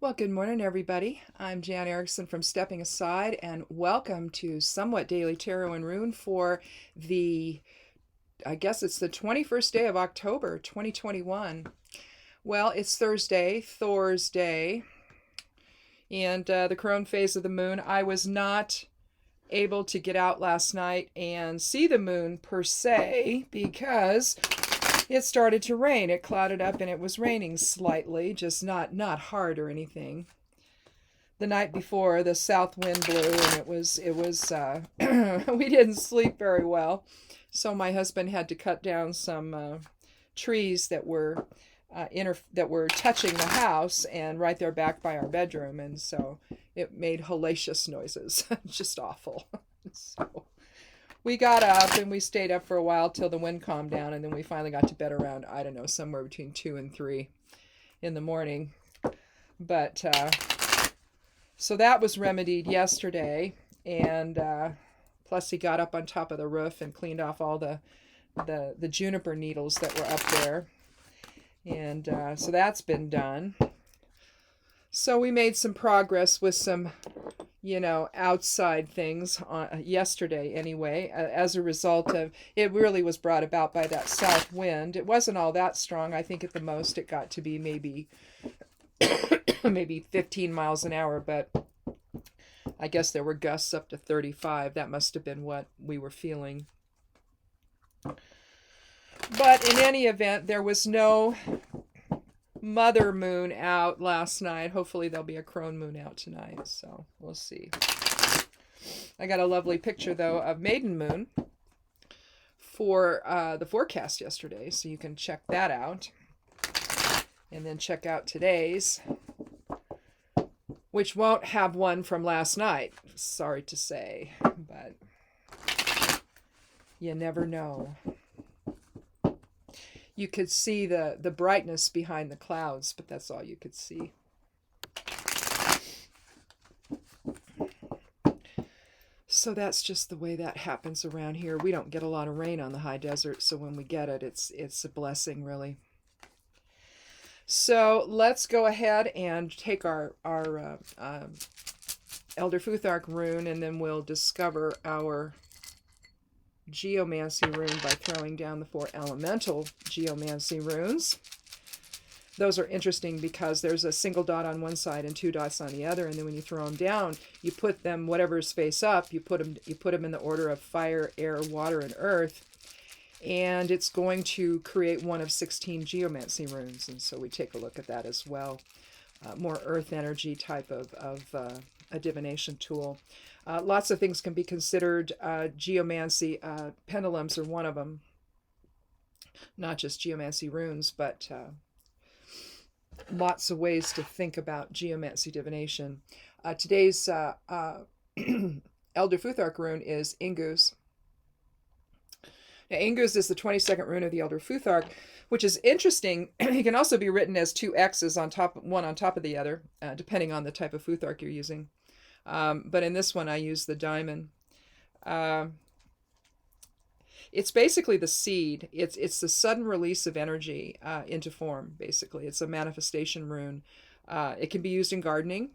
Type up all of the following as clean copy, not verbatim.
Well, good morning, everybody. I'm Jan Erickson from Stepping Aside, and welcome to Somewhat Daily Tarot and Rune for I guess it's the 21st day of October, 2021. Well, it's Thursday, Thor's Day, and the crone phase of the moon. I was not able to get out last night and see the moon per se because it started to rain. It clouded up and it was raining slightly, just not hard or anything. The night before, the south wind blew and it was we didn't sleep very well. So my husband had to cut down some trees that were touching the house and right there back by our bedroom, and so it made hellacious noises. Just awful. So we got up and we stayed up for a while till the wind calmed down, and then we finally got to bed around, I don't know, somewhere between 2 and 3 in the morning. But so that was remedied yesterday, and plus he got up on top of the roof and cleaned off all the juniper needles that were up there, and so that's been done. So we made some progress with some outside things yesterday anyway, as a result of, it really was brought about by that south wind. It wasn't all that strong. I think at the most it got to be maybe 15 miles an hour, but I guess there were gusts up to 35. That must have been what we were feeling. But in any event, there was no mother moon out last night. Hopefully there'll be a crone moon out tonight, so we'll see. I got a lovely picture though of maiden moon for the forecast yesterday, so you can check that out, and then check out today's, which won't have one from last night, sorry to say, but you never know. You could see the brightness behind the clouds, but that's all you could see. So that's just the way that happens around here. We don't get a lot of rain on the high desert, so when we get it, it's a blessing, really. So let's go ahead and take our Elder Futhark rune, and then we'll discover our geomancy rune by throwing down the 4 elemental geomancy runes. Those are interesting because there's a single dot on one side and 2 dots on the other, and then when you throw them down, you put them, whatever's face up, you put them in the order of fire, air, water, and earth, and it's going to create one of 16 geomancy runes. And so we take a look at that as well. More earth energy type of a divination tool. Lots of things can be considered geomancy. Pendulums are one of them. Not just geomancy runes, but lots of ways to think about geomancy divination. Today's Elder Futhark rune is Ingus. Now, Ingus is the 22nd rune of the Elder Futhark, which is interesting. It can also be written as 2 X's on top, one on top of the other, depending on the type of Futhark you're using. But in this one, I use the diamond. It's basically the seed. It's the sudden release of energy into form, basically. It's a manifestation rune. It can be used in gardening.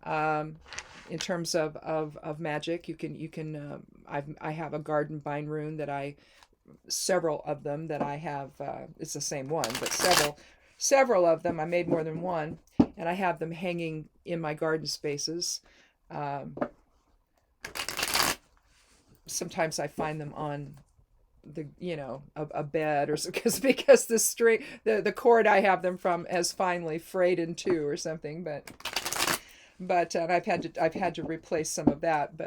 In terms of magic, I have a garden bind rune that several of them that I have, it's the same one, but several of them, I made more than one, and I have them hanging in my garden spaces. Sometimes I find them on a bed, or because the string, the cord I have them from has finally frayed in 2 or something, but I've had to replace some of that,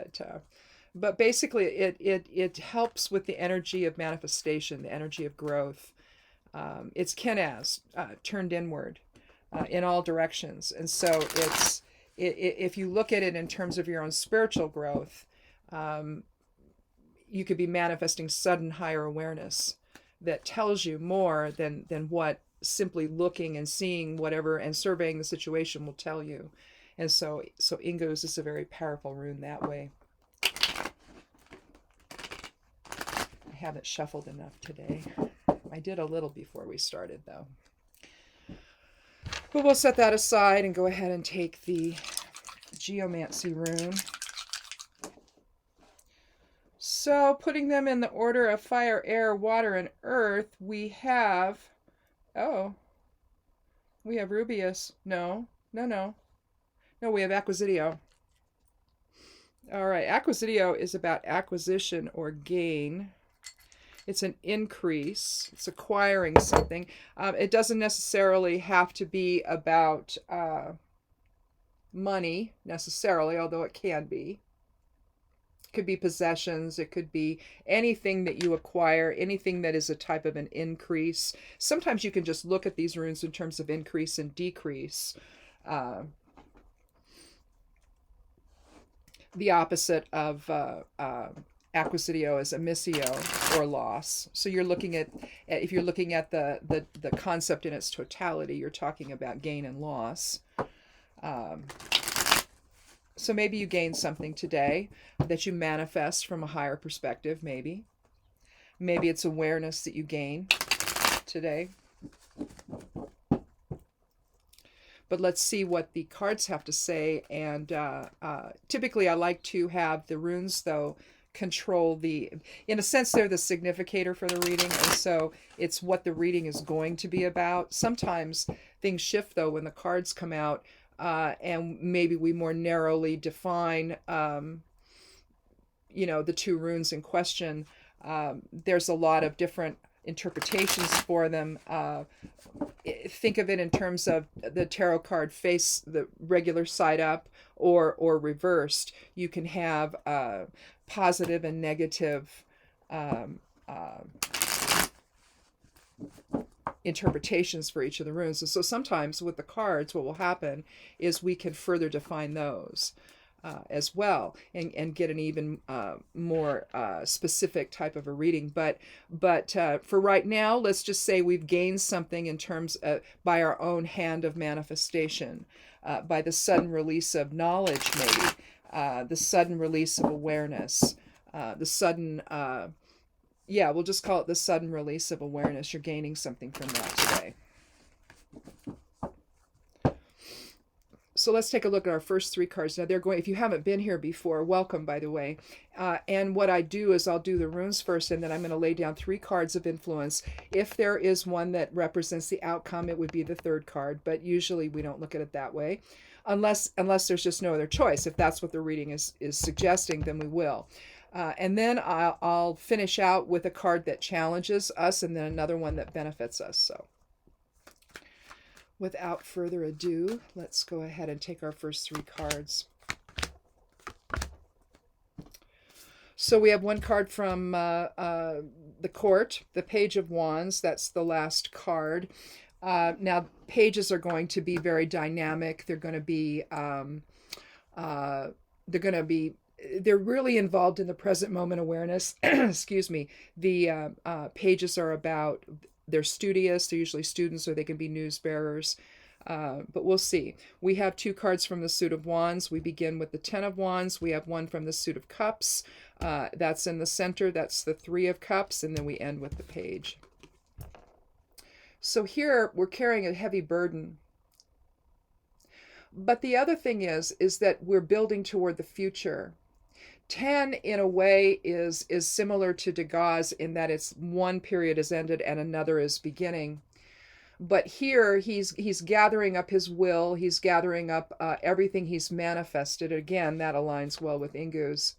but basically it helps with the energy of manifestation, the energy of growth. It's Kenaz turned inward in all directions, and so if you look at it in terms of your own spiritual growth, you could be manifesting sudden higher awareness that tells you more than what simply looking and seeing whatever and surveying the situation will tell you. And so Ingus is a very powerful rune that way. I haven't shuffled enough today. I did a little before we started, though. But we'll set that aside and go ahead and take the geomancy rune. So putting them in the order of fire, air, water, and earth, we have, we have Rubius. No, we have Acquisitio. All right, Acquisitio is about acquisition or gain. It's an increase. It's acquiring something. It doesn't necessarily have to be about money necessarily, although it can be. It could be possessions. It could be anything that you acquire, anything that is a type of an increase. Sometimes you can just look at these runes in terms of increase and decrease. The opposite of acquisitio is emissio, or loss. So you're looking at if you're looking at the concept in its totality, you're talking about gain and loss. So maybe you gain something today that you manifest from a higher perspective, maybe. Maybe it's awareness that you gain today. But let's see what the cards have to say. And typically I like to have the runes, though, control in a sense, they're the significator for the reading. And so it's what the reading is going to be about. Sometimes things shift, though, when the cards come out. And maybe we more narrowly define, the two runes in question. There's a lot of different interpretations for them. Think of it in terms of the tarot card face the regular side up or reversed. You can have positive and negative interpretations for each of the runes. And so sometimes with the cards, what will happen is we can further define those as well and get an even more specific type of a reading. But for right now, let's just say we've gained something in terms of by our own hand of manifestation, by the sudden release of knowledge, maybe, the sudden release of awareness, the sudden we'll just call it the sudden release of awareness. You're gaining something from that today. So let's take a look at our first three cards. Now if you haven't been here before, welcome, by the way. And what I do is I'll do the runes first, and then I'm going to lay down three cards of influence. If there is one that represents the outcome, it would be the third card, but usually we don't look at it that way. Unless there's just no other choice. If that's what the reading is suggesting, then we will. And then I'll finish out with a card that challenges us, and then another one that benefits us. So without further ado, let's go ahead and take our first three cards. So we have one card from the court, the Page of Wands. That's the last card. Now, pages are going to be very dynamic. They're going to be they're really involved in the present moment awareness. Excuse me. The pages are about, they're studious. They're usually students, or they can be news bearers. But we'll see. We have two cards from the Suit of Wands. We begin with the Ten of Wands. We have one from the Suit of Cups. That's in the center. That's the Three of Cups. And then we end with the Page. So here we're carrying a heavy burden. But the other thing is that we're building toward the future. 10, in a way, is similar to Degas in that it's one period is ended and another is beginning. But here he's gathering up his will. He's gathering up everything he's manifested. Again, that aligns well with Ingu's.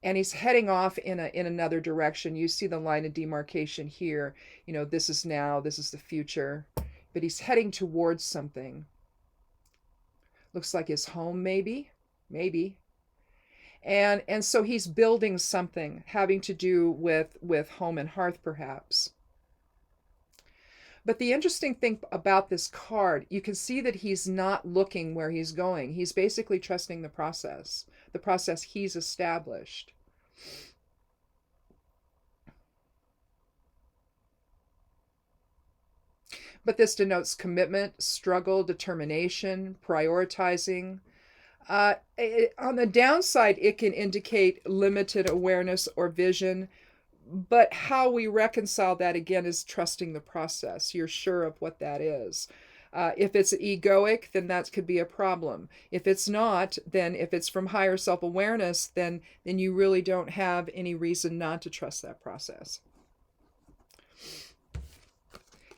And he's heading off in another direction. You see the line of demarcation here. This is now, this is the future. But he's heading towards something. Looks like his home, maybe. And so he's building something having to do with home and hearth, perhaps. But the interesting thing about this card, you can see that he's not looking where he's going. He's basically trusting the process he's established. But this denotes commitment, struggle, determination, prioritizing. On the downside, it can indicate limited awareness or vision, but how we reconcile that, again, is trusting the process. You're sure of what that is. If it's egoic, then that could be a problem. If it's not, then if it's from higher self-awareness, then you really don't have any reason not to trust that process.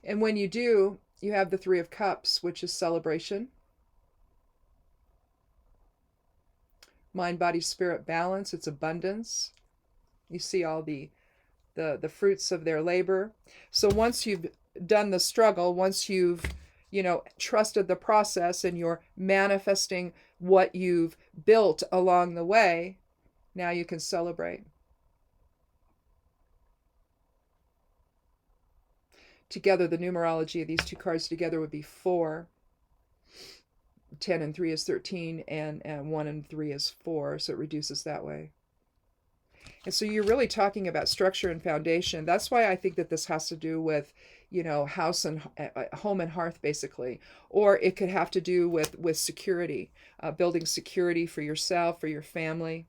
And when you do, you have the Three of Cups, which is celebration, mind, body, spirit balance. It's abundance. You see all the fruits of their labor. So once you've done the struggle, once you've trusted the process and you're manifesting what you've built along the way, now you can celebrate. Together, the numerology of these two cards together would be 4. 10 and 3 is 13, and 1 and 3 is 4, so it reduces that way. And so you're really talking about structure and foundation. That's why I think that this has to do with, house and home and hearth, basically. Or it could have to do with security, building security for yourself, for your family,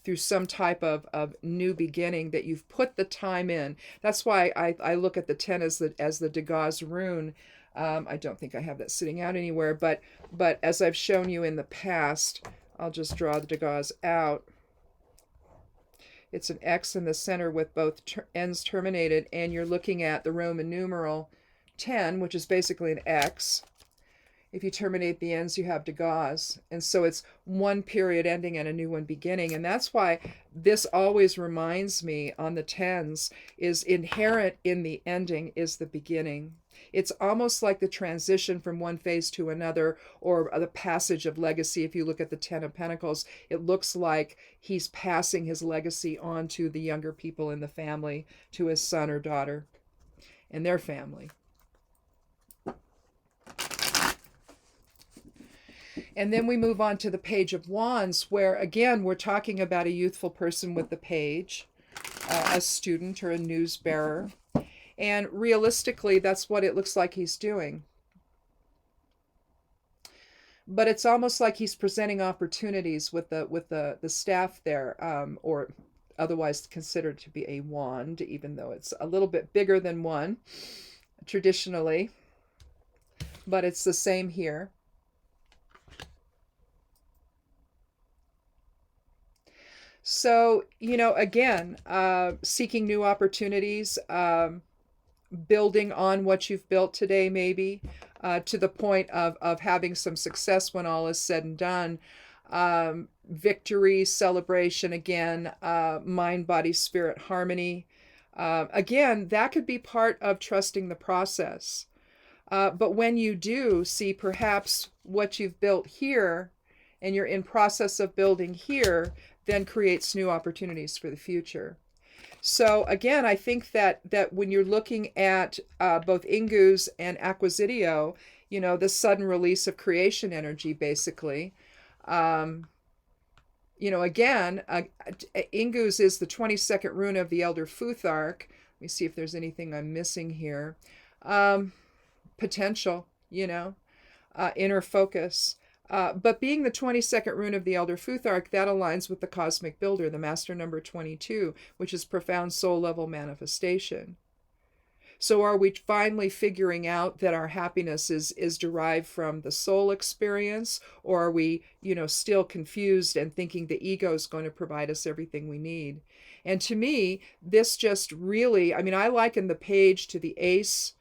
through some type of new beginning that you've put the time in. That's why I look at the 10 as the Degas rune. I don't think I have that sitting out anywhere, but as I've shown you in the past, I'll just draw the Degas out. It's an X in the center with both ends terminated, and you're looking at the Roman numeral 10, which is basically an X. If you terminate the ends, you have Degas. And so it's one period ending and a new one beginning. And that's why this always reminds me on the 10s is inherent in the ending is the beginning. It's almost like the transition from one phase to another, or the passage of legacy. If you look at the 10 of Pentacles, it looks like he's passing his legacy on to the younger people in the family, to his son or daughter and their family. And then we move on to the Page of Wands, where again, we're talking about a youthful person with the page, a student or a news bearer. And realistically, that's what it looks like he's doing. But it's almost like he's presenting opportunities with the staff there, or otherwise considered to be a wand, even though it's a little bit bigger than one traditionally. But it's the same here. So, again, seeking new opportunities, building on what you've built today, maybe, to the point of having some success when all is said and done. Victory, celebration, again, mind, body, spirit, harmony. Again, that could be part of trusting the process. But when you do see perhaps what you've built here, and you're in process of building here, then creates new opportunities for the future. So again, I think that when you're looking at both Ingus and Acquisitio, the sudden release of creation energy, basically, again, Ingus is the 22nd rune of the Elder Futhark. Let me see if there's anything I'm missing here. Potential, inner focus. But being the 22nd rune of the Elder Futhark, that aligns with the Cosmic Builder, the Master number 22, which is profound soul level manifestation. So are we finally figuring out that our happiness is derived from the soul experience, or are we, still confused and thinking the ego is going to provide us everything we need? And to me, this just really, I liken the page to the ace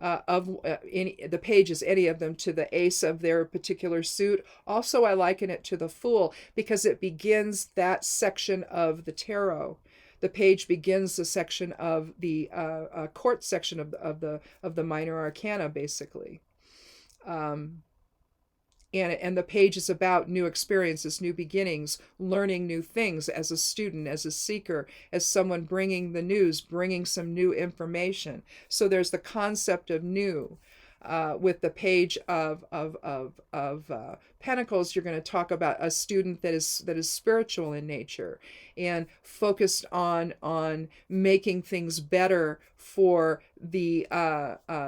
the pages, any of them, to the ace of their particular suit. Also, I liken it to the Fool because it begins that section of the tarot. The page begins the section of the court section of the minor arcana, basically. And the page is about new experiences, new beginnings, learning new things as a student, as a seeker, as someone bringing the news, bringing some new information. So there's the concept of new. With the page of Pentacles, you're going to talk about a student that is spiritual in nature and focused on making things better for the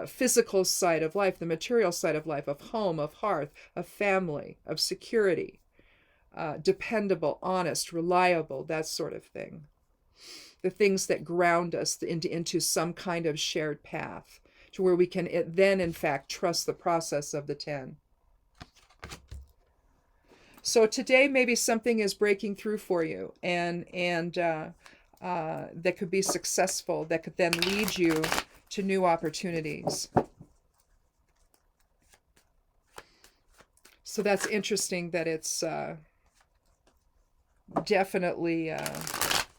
physical side of life, the material side of life, of home, of hearth, of family, of security, dependable, honest, reliable, that sort of thing. The things that ground us into some kind of shared path, to where we can then, in fact, trust the process of the 10. So today, maybe something is breaking through for you, and that could be successful, that could then lead you to new opportunities. So that's interesting that it's definitely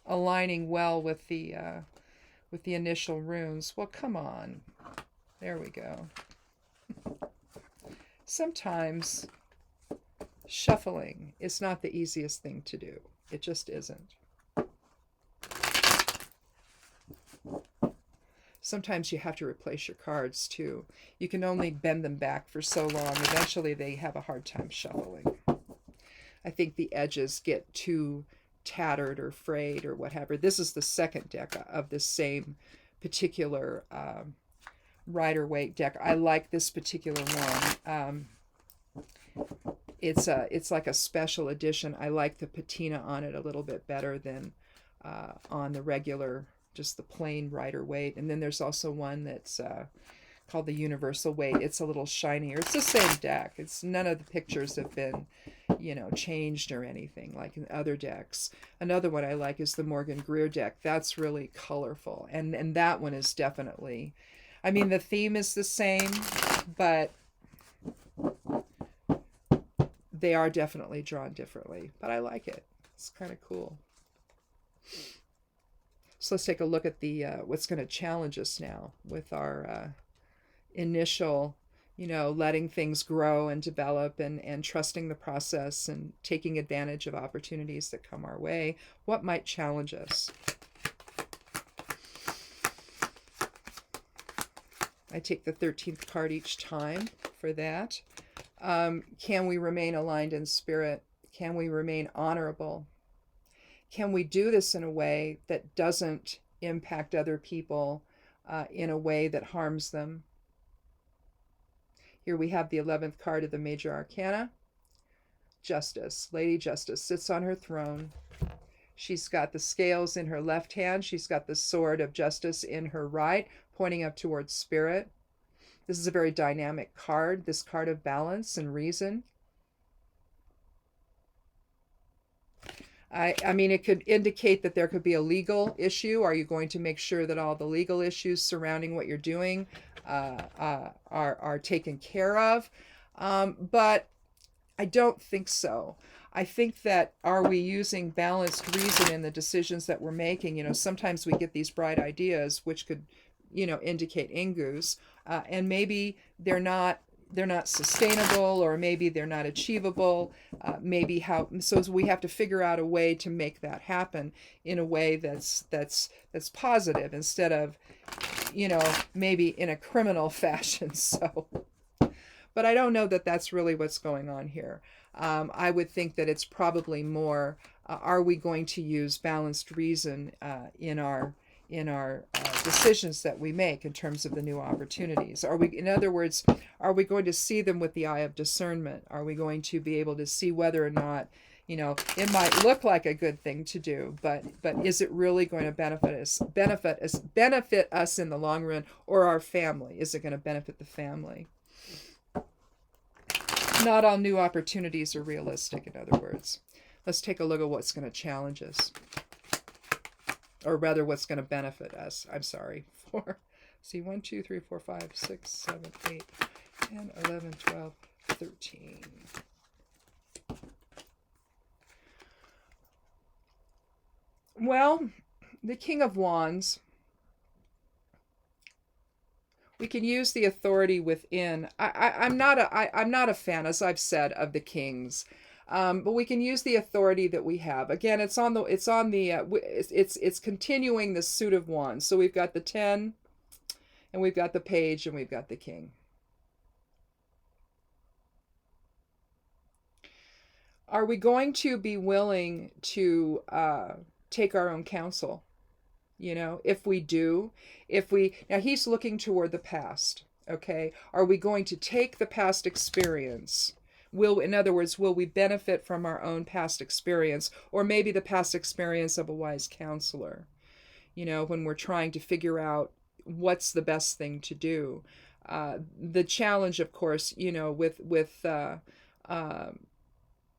aligning well with the initial runes. Well, come on. There we go. Sometimes shuffling is not the easiest thing to do. It just isn't. Sometimes you have to replace your cards too. You can only bend them back for so long. Eventually they have a hard time shuffling. I think the edges get too tattered or frayed or whatever. This is the second deck of the same particular Rider-Waite deck. I like this particular one. It's like a special edition. I like the patina on it a little bit better than on the regular, just the plain Rider-Waite. And then there's also one that's called the Universal Waite. It's a little shinier. It's the same deck. It's none of the pictures have been, changed or anything like in other decks. Another one I like is the Morgan Greer deck. That's really colorful. And that one is definitely, I mean, the theme is the same, but they are definitely drawn differently. But I like it. It's kind of cool. So let's take a look at the what's going to challenge us now with our initial, letting things grow and develop and trusting the process and taking advantage of opportunities that come our way. What might challenge us? I take the 13th card each time for that. Can we remain aligned in spirit? Can we remain honorable? Can we do this in a way that doesn't impact other people in a way that harms them? Here we have the 11th card of the Major Arcana. Justice. Lady Justice sits on her throne. She's got the scales in her left hand. She's got the sword of justice in her right, pointing up towards spirit. This is a very dynamic card, this card of balance and reason. I mean, it could indicate that there could be a legal issue. Are you going to make sure that all the legal issues surrounding what you're doing are taken care of? But I don't think so. I think that, are we using balanced reason in the decisions that we're making? Sometimes we get these bright ideas, which could, indicate ingus, and maybe they're not sustainable, or maybe they're not achievable. So we have to figure out a way to make that happen in a way that's positive, instead of, maybe in a criminal fashion. So, but I don't know that that's really what's going on here. I would think that it's probably more, are we going to use balanced reason in our decisions that we make in terms of the new opportunities? In other words, are we going to see them with the eye of discernment? Are we going to be able to see whether or not, it might look like a good thing to do, but is it really going to benefit us in the long run, or our family? Is it going to benefit the family? Not all new opportunities are realistic, in other words. Let's take a look at what's going to challenge us. Or rather, what's going to benefit us. I'm sorry. 1, 2, 3, 4, 5, 6, 7, 8, 10, 11, 12, 13. Well, the King of Wands. We can use the authority within. I'm not a fan, as I've said, of the kings. But we can use the authority that we have. Again, it's continuing the suit of wands. So we've got the 10, and we've got the page, and we've got the king. Are we going to be willing to take our own counsel? If we do, now he's looking toward the past. Okay. Are we going to take the past experience? In other words, will we benefit from our own past experience, or maybe the past experience of a wise counselor? When we're trying to figure out what's the best thing to do. The challenge, of course, with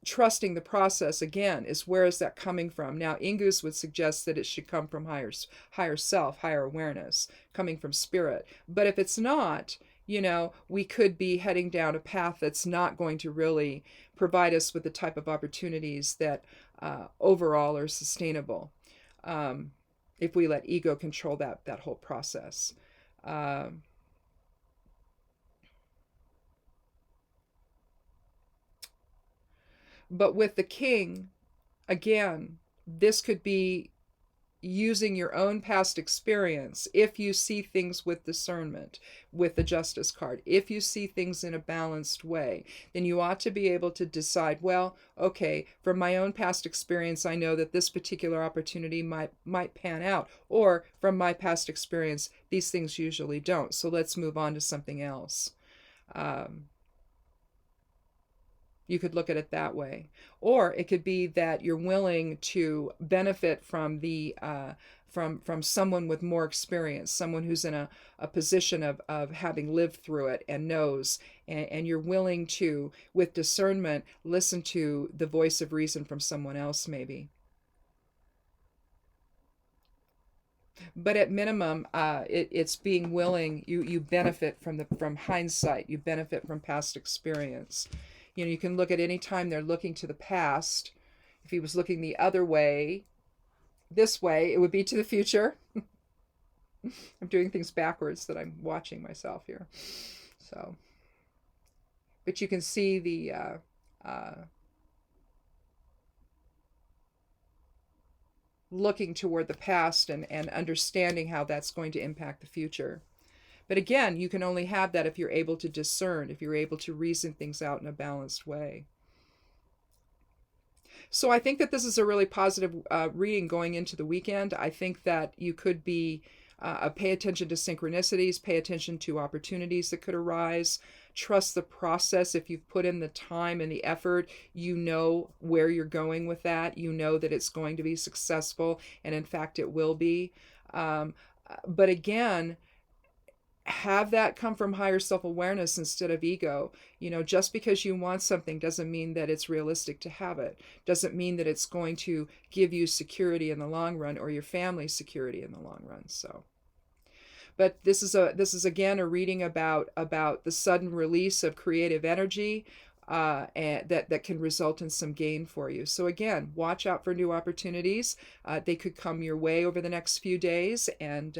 trusting the process again is, where is that coming from? Now, Ingus would suggest that it should come from higher self, higher awareness, coming from spirit. But if it's not, we could be heading down a path that's not going to really provide us with the type of opportunities that overall are sustainable, if we let ego control that whole process. But with the king, again, this could be using your own past experience. If you see things with discernment, with the justice card, if you see things in a balanced way, then you ought to be able to decide, well, okay, from my own past experience, I know that this particular opportunity might pan out, or from my past experience, these things usually don't, so let's move on to something else. You could look at it that way. Or it could be that you're willing to benefit from from someone with more experience, someone who's in a position of having lived through it and knows, and you're willing to, with discernment, listen to the voice of reason from someone else, maybe. But at minimum, it's being willing. You benefit from hindsight. You benefit from past experience. You can look at any time they're looking to the past. If he was looking the other way, this way, it would be to the future. I'm doing things backwards, that I'm watching myself here. So, but you can see the looking toward the past and understanding how that's going to impact the future. But again, you can only have that if you're able to discern, if you're able to reason things out in a balanced way. So I think that this is a really positive reading going into the weekend. I think that you could be pay attention to synchronicities, pay attention to opportunities that could arise. Trust the process. If you've put in the time and the effort, you know where you're going with that. You know that it's going to be successful, and in fact, it will be. But again, have that come from higher self-awareness instead of ego. Just because you want something doesn't mean that it's realistic to have it. Doesn't mean that it's going to give you security in the long run, or your family's security in the long run. So, but this is again a reading about the sudden release of creative energy, and that can result in some gain for you. So again, watch out for new opportunities. They could come your way over the next few days, and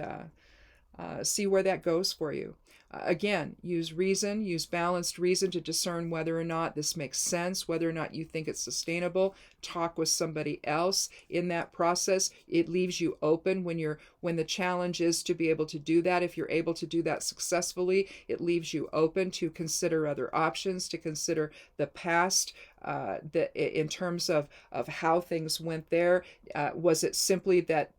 see where that goes for you. Again, use reason, use balanced reason to discern whether or not this makes sense, whether or not you think it's sustainable. Talk with somebody else in that process. It leaves you open when the challenge is to be able to do that. If you're able to do that successfully, it leaves you open to consider other options, to consider the past, in terms of how things went there. Was it simply that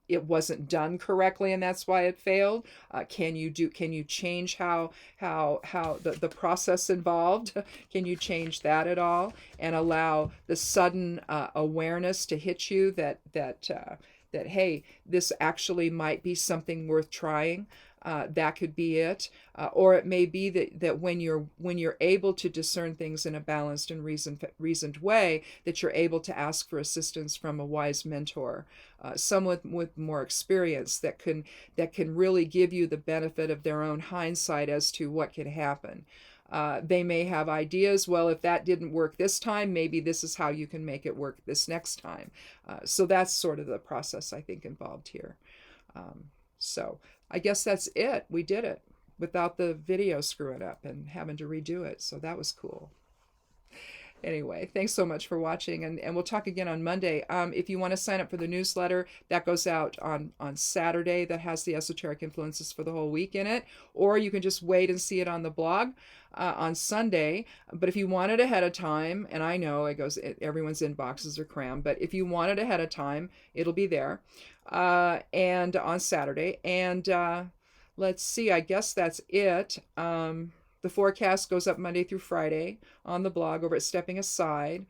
it wasn't done correctly and that's why it failed? Can you change how the process involved? Can you change that at all, and allow the sudden awareness to hit you that hey, this actually might be something worth trying? That could be it. Or it may be that when you're able to discern things in a balanced and reasoned way, that you're able to ask for assistance from a wise mentor, someone with more experience that can really give you the benefit of their own hindsight as to what could happen. They may have ideas. Well, if that didn't work this time, maybe this is how you can make it work this next time. So that's sort of the process, I think, involved here. So I guess that's it. We did it without the video screwing up and having to redo it. So that was cool. Anyway, thanks so much for watching, and we'll talk again on Monday. If you want to sign up for the newsletter, that goes out on Saturday. That has the esoteric influences for the whole week in it. Or you can just wait and see it on the blog on Sunday. But if you want it ahead of time, and I know everyone's inboxes are crammed, but if you want it ahead of time, it'll be there. And on Saturday. And let's see, I guess that's it. The forecast goes up Monday through Friday on the blog over at Stepping Aside.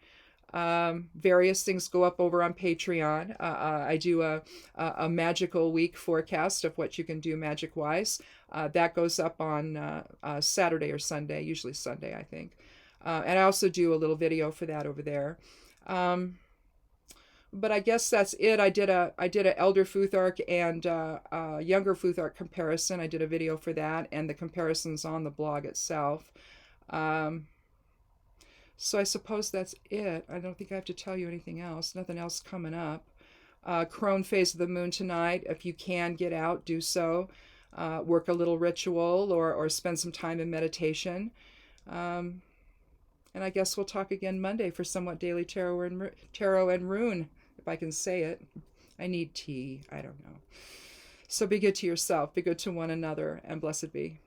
Various things go up over on Patreon. I do a magical week forecast of what you can do magic wise. That goes up on Saturday or Sunday, usually Sunday, I think. And I also do a little video for that over there. But I guess that's it. I did a Elder Futhark and younger Futhark comparison. I did a video for that, and the comparisons on the blog itself. So I suppose that's it. I don't think I have to tell you anything else. Nothing else coming up. Crone phase of the moon tonight. If you can get out, do so. Work a little ritual or spend some time in meditation. And I guess we'll talk again Monday for Somewhat Daily Tarot and Rune, if I can say it. I need tea. I don't know. So be good to yourself. Be good to one another, and blessed be.